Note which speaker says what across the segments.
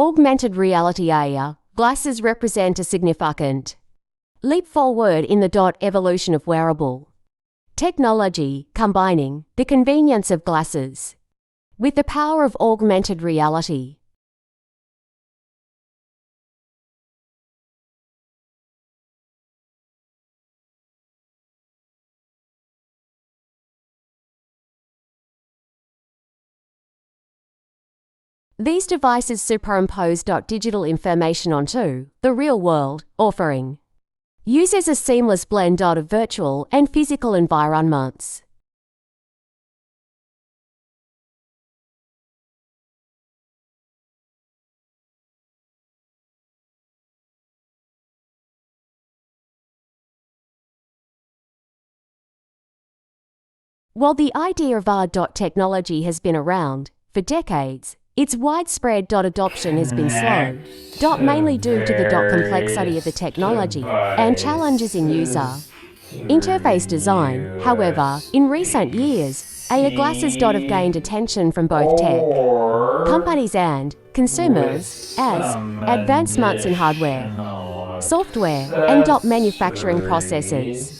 Speaker 1: Augmented reality AR glasses represent a significant leap forward in the evolution of wearable technology, combining the convenience of glasses with the power of augmented reality. These devices superimpose digital information onto the real world, offering users a seamless blend of virtual and physical environments. While the idea of AR technology has been around for decades, its widespread adoption has been slow, mainly due to the complexity of the technology and challenges in user interface design. However, in recent years, AR glasses have gained attention from both tech companies and consumers as advancements in hardware, software, and manufacturing processes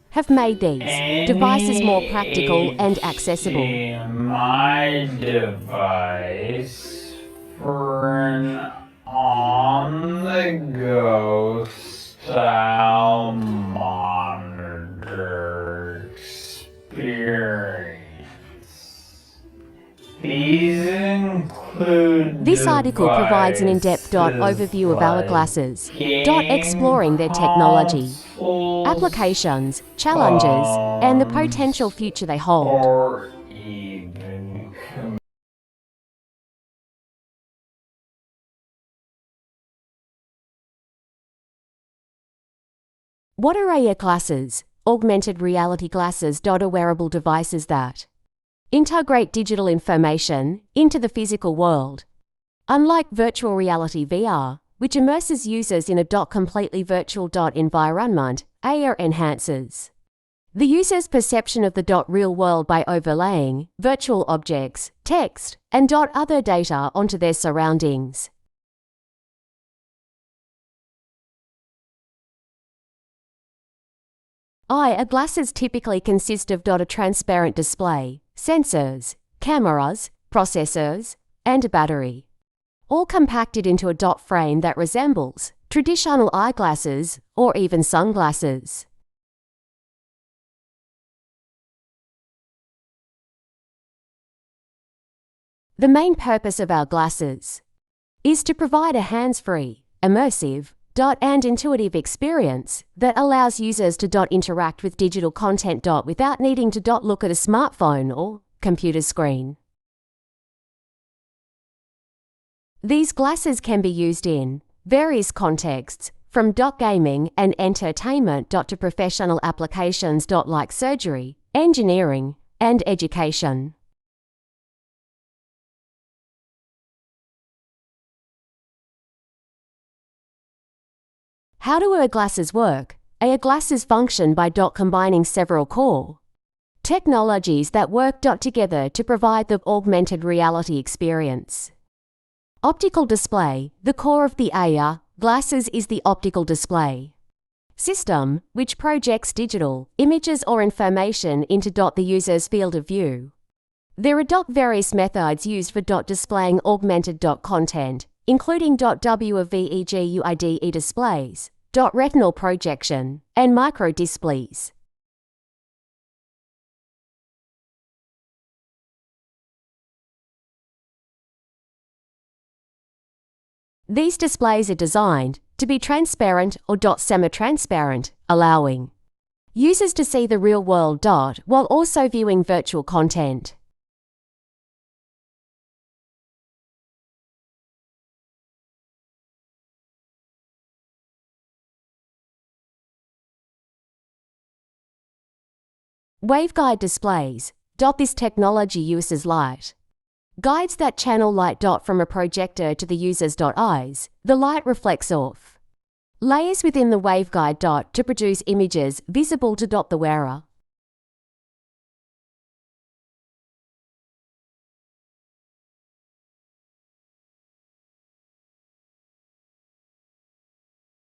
Speaker 1: have made these devices more practical and accessible.
Speaker 2: My device for an on-the-go style monitor experience. These include
Speaker 1: This article provides an in-depth overview of our glasses, exploring their technology, applications, challenges, and the potential future they hold. What are AR glasses? Augmented reality glasses are wearable devices that integrate digital information into the physical world. Unlike virtual reality VR, which immerses users in a completely virtual environment, AR enhances the user's perception of the real world by overlaying virtual objects, text, and other data onto their surroundings. AR glasses typically consist of a transparent display, sensors, cameras, processors, and a battery, all compacted into a frame that resembles traditional eyeglasses or even sunglasses. The main purpose of our glasses is to provide a hands-free, immersive, and intuitive experience that allows users to interact with digital content without needing to look at a smartphone or computer screen. These glasses can be used in various contexts, from gaming and entertainment to professional applications like surgery, engineering, and education. How do AR glasses work? AR glasses function by combining several core technologies that work together to provide the augmented reality experience. Optical display. The core of the AR glasses is the optical display system, which projects digital images or information into the user's field of view. There are various methods used for displaying augmented content, including WVEGUIDE displays, retinal projection, and micro displays. These displays are designed to be transparent or semi-transparent, allowing users to see the real world while also viewing virtual content. Waveguide displays. This technology uses light guides that channel light from a projector to the user's eyes. The light reflects off layers within the waveguide to produce images visible to the wearer.